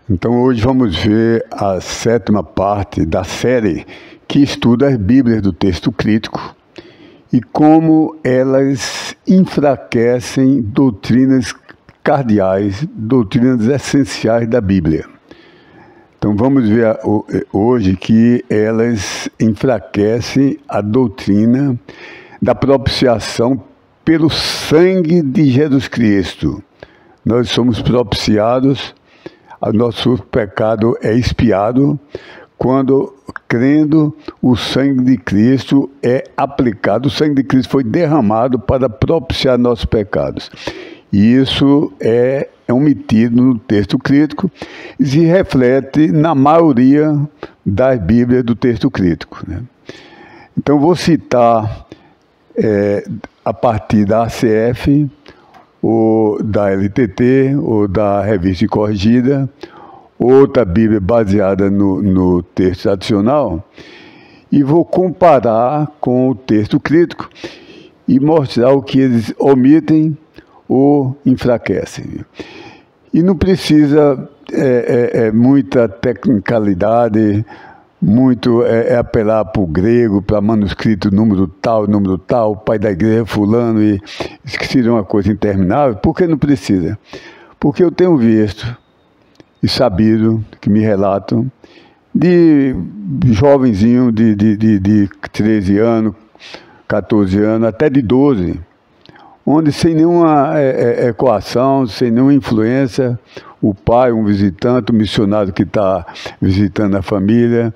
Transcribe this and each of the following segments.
Então hoje vamos ver a 7ª parte da série que estuda as Bíblias do texto crítico e como elas enfraquecem doutrinas cardeais, doutrinas essenciais da Bíblia. Então vamos ver hoje que elas enfraquecem a doutrina da propiciação pelo sangue de Jesus Cristo. Nós somos propiciados, o nosso pecado é expiado quando, crendo, o sangue de Cristo é aplicado. O sangue de Cristo foi derramado para propiciar nossos pecados. E isso é omitido no texto crítico e se reflete na maioria das Bíblias do texto crítico, né? Então vou citar a partir da ACF, ou da LTT, ou da Revista Corrigida, outra Bíblia baseada no texto tradicional, e vou comparar com o texto crítico e mostrar o que eles omitem ou enfraquecem. E não precisa muita tecnicalidade, muito apelar para o grego, para manuscrito número tal, pai da igreja fulano, e esqueci de uma coisa interminável. Por que não precisa? Porque eu tenho visto e sabido, que me relatam, de jovenzinho de 13 anos, 14 anos, até de 12, onde sem nenhuma coação, sem nenhuma influência, o pai, um visitante, um missionário que está visitando a família,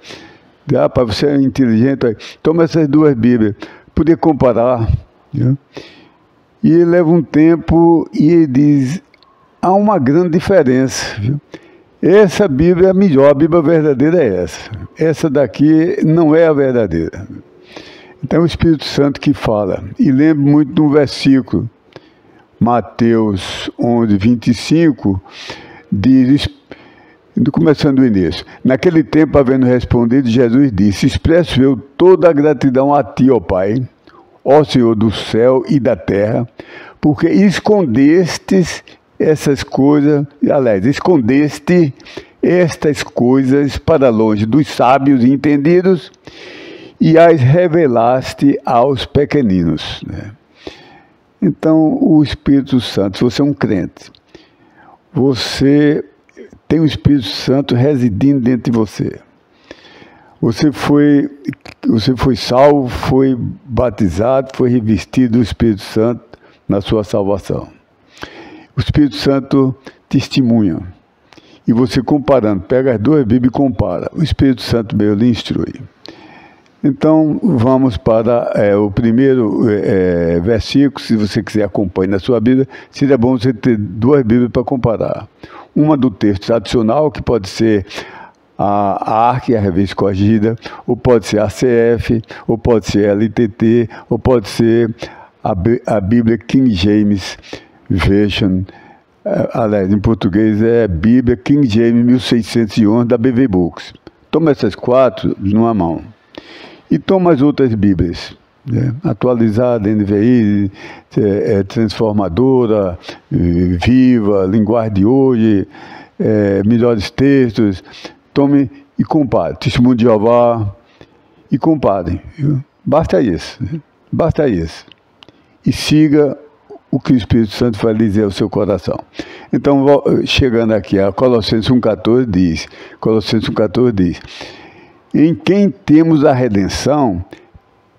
para você é inteligente, toma essas duas Bíblias, poder comparar, né? E ele leva um tempo e ele diz, há uma grande diferença, viu? Essa Bíblia é melhor, a Bíblia verdadeira é essa daqui não é a verdadeira. Então é o Espírito Santo que fala, e lembro muito de um versículo, Mateus 11, 25, diz, começando do início, naquele tempo, havendo respondido, Jesus disse, expresso eu toda a gratidão a ti, ó Pai, ó Senhor do céu e da terra, porque escondestes essas coisas, aliás, escondeste estas coisas para longe dos sábios e entendidos e as revelaste aos pequeninos, né? Então, o Espírito Santo, se você é um crente, você tem o Espírito Santo residindo dentro de você. Você foi salvo, foi batizado, foi revestido do Espírito Santo na sua salvação. O Espírito Santo testemunha. E você comparando, pega as duas Bíblias e compara. O Espírito Santo meio lhe instrui. Então, vamos para o primeiro versículo. Se você quiser acompanhar na sua Bíblia, seria bom você ter duas Bíblias para comparar. Uma do texto tradicional, que pode ser a ARC, a Revista Corrigida, ou pode ser a ACF, ou pode ser a LTT, ou pode ser a Bíblia King James Version. Aliás, em português é Bíblia King James 1611 da BV Books. Toma essas quatro numa mão. E toma as outras Bíblias, né? Atualizada, NVI, Transformadora, Viva, Linguagem de Hoje, Melhores Textos. Tome e compare. Testemunho de Jeová e comparem. Viu? Basta isso. Né? Basta isso. E siga o que o Espírito Santo vai dizer ao seu coração. Então, chegando aqui a Colossenses 1,14 diz, em quem temos a redenção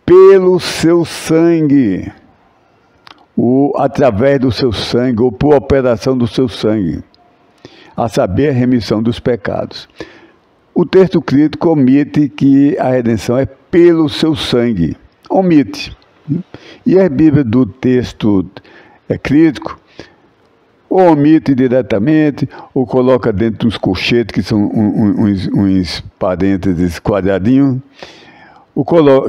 pelo seu sangue, ou através do seu sangue, ou por operação do seu sangue, a saber, a remissão dos pecados. O texto crítico omite que a redenção é pelo seu sangue. Omite. E a Bíblia do texto crítico ou omite diretamente, ou coloca dentro dos colchetes, que são uns parênteses quadradinhos,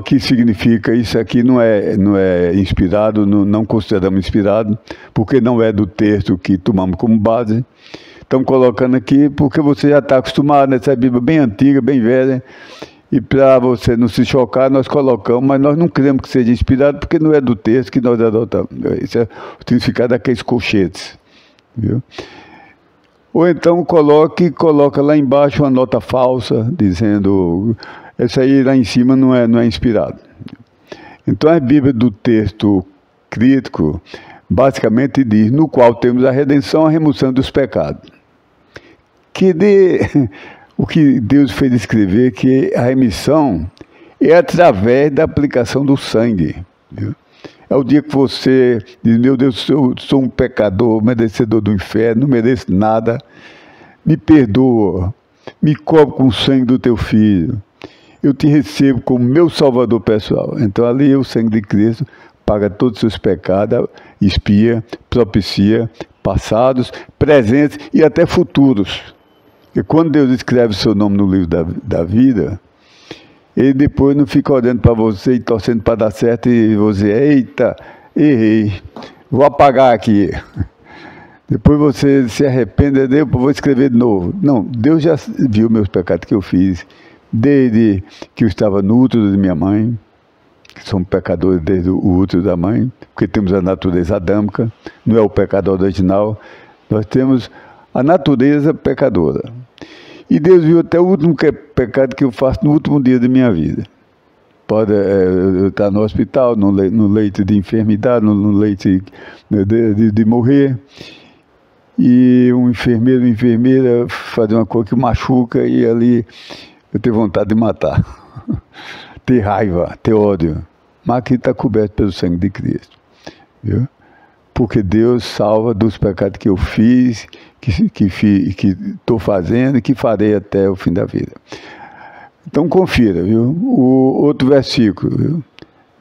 que significa isso aqui não é inspirado, não consideramos inspirado, porque não é do texto que tomamos como base. Estamos colocando aqui porque você já está acostumado nessa Bíblia bem antiga, bem velha, e para você não se chocar, nós colocamos, mas nós não queremos que seja inspirado, porque não é do texto que nós adotamos. Esse é o significado daqueles colchetes. Viu? Ou então coloca lá embaixo uma nota falsa, dizendo, essa aí lá em cima não é inspirado. Então a Bíblia do texto crítico basicamente diz, no qual temos a redenção, a remoção dos pecados. O que Deus fez escrever, que a remissão é através da aplicação do sangue. Viu? É o dia que você diz, meu Deus, eu sou um pecador, merecedor do inferno, não mereço nada, me perdoa, me cobre com o sangue do teu filho, eu te recebo como meu salvador pessoal. Então ali o sangue de Cristo paga todos os seus pecados, expia, propicia, passados, presentes e até futuros. E quando Deus escreve o seu nome no livro da vida, ele depois não fica olhando para você e torcendo para dar certo e você, eita, errei, vou apagar aqui. Depois você se arrepende, eu vou escrever de novo. Não, Deus já viu meus pecados que eu fiz, desde que eu estava no útero de minha mãe, que somos pecadores desde o útero da mãe, porque temos a natureza adâmica, não é o pecado original, nós temos a natureza pecadora. E Deus viu até o último pecado que eu faço no último dia da minha vida. Pode eu estar no hospital, no leito de enfermidade, no leito de morrer, e um enfermeiro, uma enfermeira fazer uma coisa que machuca, e ali eu tenho vontade de matar, ter raiva, ter ódio. Mas aqui está coberto pelo sangue de Cristo. Viu? Porque Deus salva dos pecados que eu fiz, que estou fazendo e que farei até o fim da vida. Então confira, viu? O outro versículo,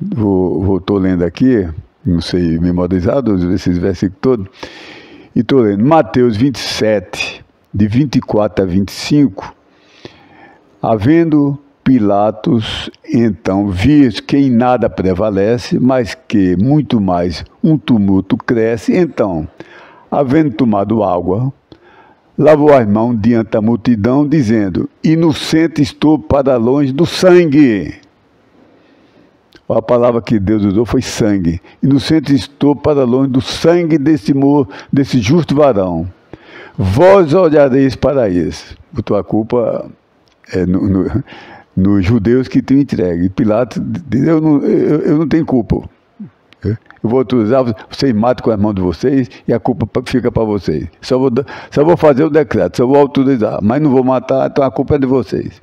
viu? Estou lendo aqui, não sei memorizar esses versículos todos, e estou lendo Mateus 27, de 24 a 25, havendo Pilatos, então, visto que em nada prevalece, mas que muito mais um tumulto cresce, então, havendo tomado água, lavou as mãos diante da multidão, dizendo, inocente estou para longe do sangue. A palavra que Deus usou foi sangue. Inocente estou para longe do sangue desse justo varão. Vós olhareis para isso. A tua culpa é nos judeus que te entregue. Pilatos diz, eu não tenho culpa. Eu vou autorizar, vocês matam com as mãos de vocês e a culpa fica para vocês. Só vou fazer o decreto, só vou autorizar, mas não vou matar, então a culpa é de vocês.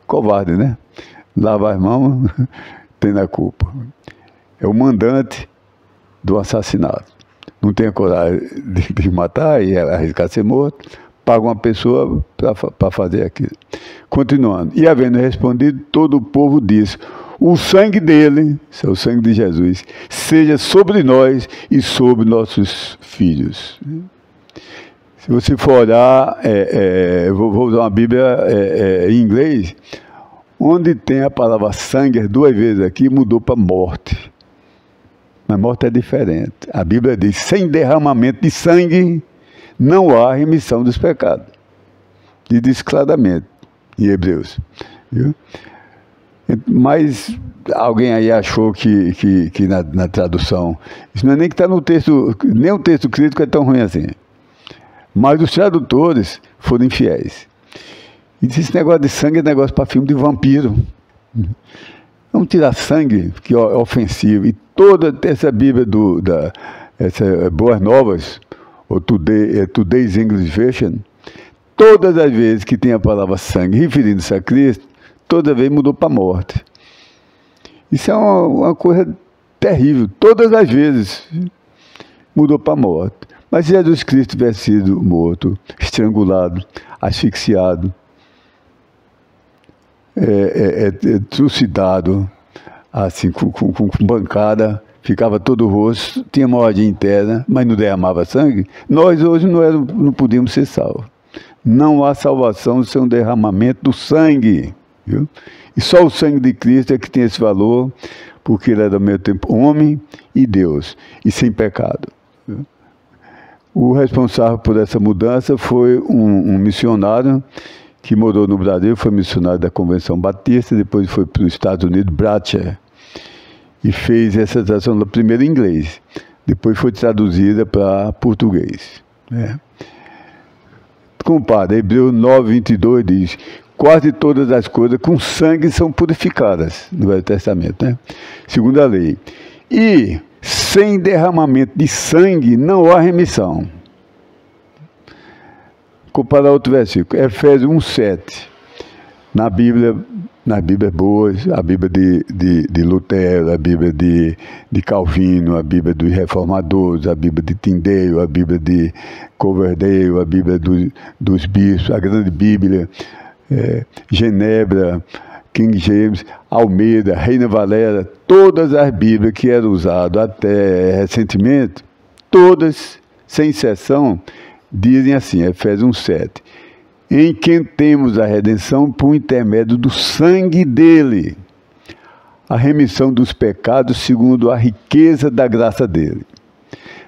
Covarde, né? Lava as mãos, tem a culpa. É o mandante do assassinato. Não tem a coragem de matar e arriscar ser morto, paga uma pessoa para fazer aquilo. Continuando. E havendo respondido, todo o povo disse, o sangue dele, é o sangue de Jesus, seja sobre nós e sobre nossos filhos. Se você for olhar, vou usar uma Bíblia em inglês, onde tem a palavra sangue, 2 vezes aqui, mudou para morte. Mas morte é diferente. A Bíblia diz, sem derramamento de sangue, não há remissão dos pecados. E diz claramente, em Hebreus. Viu? Mas alguém aí achou que na tradução, isso não é nem que está no texto, nem o texto crítico é tão ruim assim. Mas os tradutores foram infiéis. E disse, esse negócio de sangue é negócio para filme de vampiro. Vamos tirar sangue, que é ofensivo. E toda essa Bíblia essa Boas Novas, ou Today's English Version, todas as vezes que tem a palavra sangue referindo-se a Cristo, toda vez mudou para a morte. Isso é uma coisa terrível. Todas as vezes mudou para a morte. Mas se Jesus Cristo tivesse sido morto, estrangulado, asfixiado, trucidado, assim, com bancada, ficava todo o rosto, tinha uma ordem interna, mas não derramava sangue, nós hoje não podíamos ser salvos. Não há salvação sem um derramamento do sangue. Viu? E só o sangue de Cristo é que tem esse valor, porque ele era ao mesmo tempo homem e Deus, e sem pecado. Viu? O responsável por essa mudança foi um missionário que morou no Brasil, foi missionário da Convenção Batista, depois foi para os Estados Unidos, Bratcher, e fez essa tradução primeiro em inglês, depois foi traduzida para português. Né? compara. Hebreus 9, 22 diz: quase todas as coisas com sangue são purificadas, no Velho Testamento, né? Segundo a lei. E sem derramamento de sangue não há remissão. Comparar outro versículo, Efésios 1, 7. Na Bíblia, nas Bíblias boas, a Bíblia de Lutero, a Bíblia de Calvino, a Bíblia dos Reformadores, a Bíblia de Tyndale, a Bíblia de Coverdale, a Bíblia dos Bispos, a Grande Bíblia, Genebra, King James, Almeida, Reina Valera, todas as Bíblias que eram usadas até recentemente, todas, sem exceção, dizem assim, Efésios 1,7, em quem temos a redenção por intermédio do sangue dele, a remissão dos pecados segundo a riqueza da graça dele.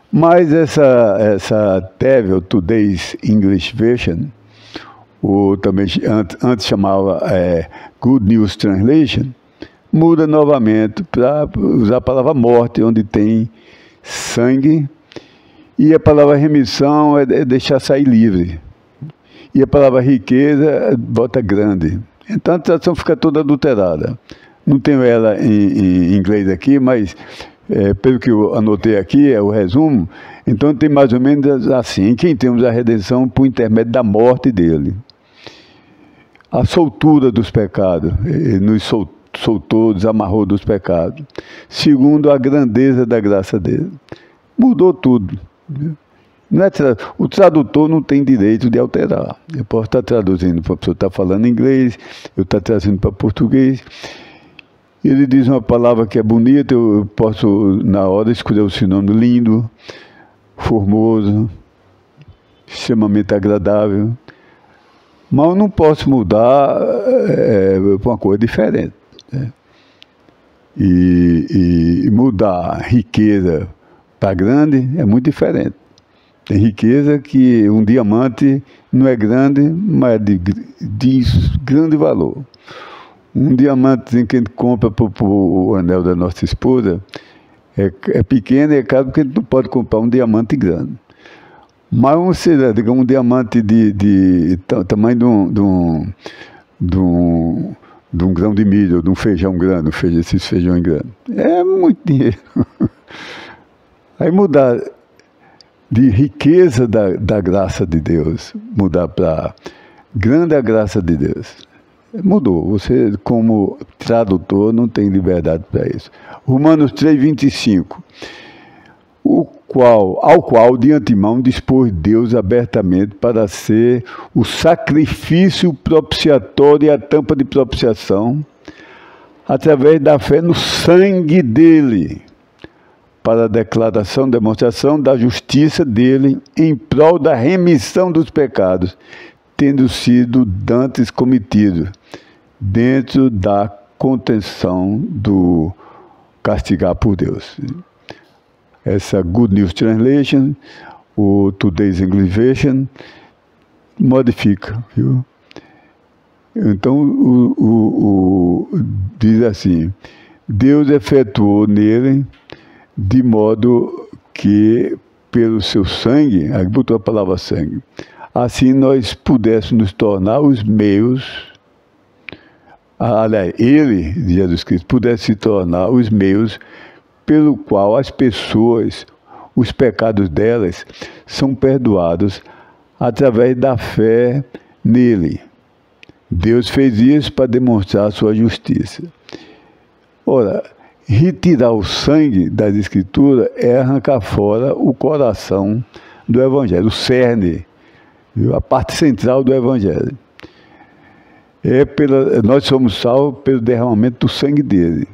Mas essa Tevel, Today's English Version, ou também antes chamava Good News Translation, muda novamente para usar a palavra morte, onde tem sangue, e a palavra remissão é deixar sair livre. E a palavra riqueza bota grande. Então a tradução fica toda adulterada. Não tenho ela em inglês aqui, mas pelo que eu anotei aqui, é o resumo. Então tem mais ou menos assim: em quem temos a redenção por intermédio da morte dele. A soltura dos pecados. Ele nos soltou, desamarrou dos pecados. Segundo a grandeza da graça dele. Mudou tudo. Não é o tradutor não tem direito de alterar. Eu posso estar traduzindo para a pessoa estar falando inglês, eu estou traduzindo para português. Ele diz uma palavra que é bonita, eu posso, na hora, escolher o sinônimo lindo, formoso, extremamente agradável. Mas eu não posso mudar para uma coisa diferente. Né? E mudar riqueza para grande é muito diferente. Tem riqueza que um diamante não é grande, mas é de grande valor. Um diamante que a gente compra para o anel da nossa esposa é pequeno e é caro porque a gente não pode comprar um diamante grande. Mas um diamante de tamanho de um grão de milho, ou de um feijão grande, esses feijões grandes. É muito dinheiro. Aí mudar de riqueza da graça de Deus, mudar para grande a graça de Deus. Mudou. Você, como tradutor, não tem liberdade para isso. Romanos 3, 25. Ao qual de antemão dispôs Deus abertamente para ser o sacrifício propiciatório e a tampa de propiciação, através da fé no sangue dele, para a declaração, demonstração da justiça dele em prol da remissão dos pecados, tendo sido dantes cometido, dentro da contenção do castigar por Deus. Essa Good News Translation, o Today's English Version, modifica, viu? Então, diz assim: Deus efetuou nele de modo que, pelo seu sangue, aí botou a palavra sangue, assim nós pudéssemos nos tornar os meios, aliás, ele, Jesus Cristo, pudesse se tornar os meios pelo qual as pessoas, os pecados delas, são perdoados através da fé nele. Deus fez isso para demonstrar a sua justiça. Ora, retirar o sangue das Escrituras é arrancar fora o coração do Evangelho, o cerne, viu? A parte central do Evangelho. Nós somos salvos pelo derramamento do sangue dele.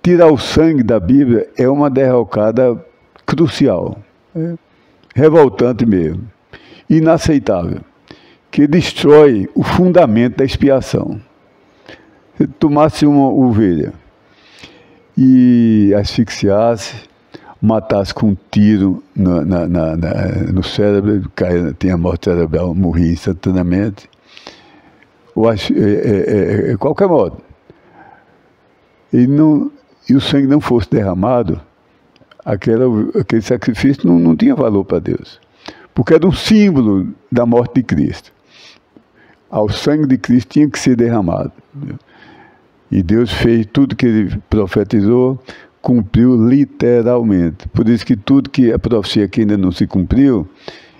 Tirar o sangue da Bíblia é uma derrocada crucial, revoltante mesmo, inaceitável, que destrói o fundamento da expiação. Se tomasse uma ovelha e asfixiasse, matasse com um tiro no cérebro, tinha morte cerebral, morria instantaneamente, ou qualquer modo, e o sangue não fosse derramado, aquele sacrifício não tinha valor para Deus. porque era um símbolo da morte de Cristo. O sangue de Cristo tinha que ser derramado. E Deus fez tudo que ele profetizou, cumpriu literalmente. Por isso que tudo que a profecia que ainda não se cumpriu,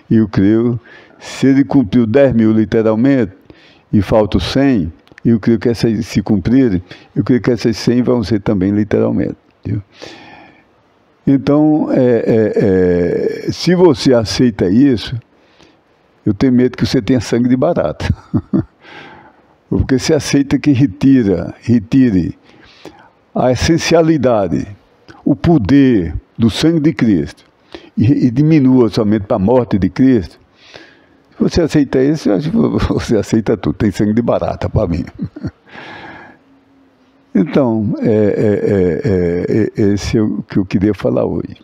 eu creio, se ele cumpriu 10 mil literalmente, e faltam 100, eu creio que essas se cumprirem, eu creio que essas 100 vão ser também literalmente. Viu? Então, se você aceita isso, eu tenho medo que você tenha sangue de barata. Porque você aceita que retire a essencialidade, o poder do sangue de Cristo e diminua somente para a morte de Cristo. Se você aceita isso, eu acho que você aceita tudo. Tem sangue de barata para mim. Então, esse é o que eu queria falar hoje.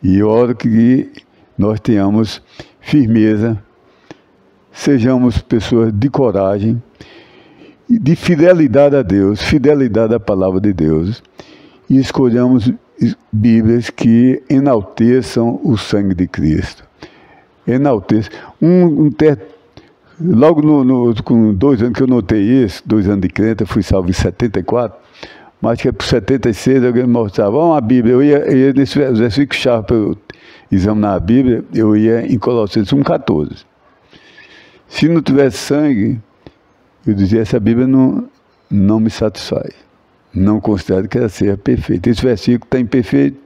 E eu oro que nós tenhamos firmeza, sejamos pessoas de coragem, de fidelidade a Deus, fidelidade à palavra de Deus, e escolhamos Bíblias que enalteçam o sangue de Cristo. Enalteçam. Logo com 2 anos que eu notei isso, 2 anos de crente, eu fui salvo em 74, mas que por 76 alguém me mostrava uma Bíblia, eu ia nesse versículo-chave para eu examinar a Bíblia, eu ia em Colossenses 1,14. Se não tivesse sangue, eu dizia, essa Bíblia não me satisfaz. Não considero que ela seja perfeita. Esse versículo está imperfeito.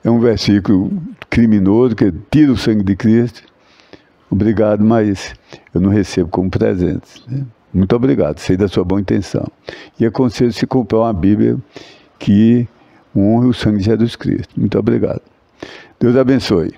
É um versículo criminoso, que tira o sangue de Cristo. Obrigado, mas eu não recebo como presente. Né? Muito obrigado, sei da sua boa intenção. E aconselho-se comprar uma Bíblia que honre o sangue de Jesus Cristo. Muito obrigado. Deus abençoe.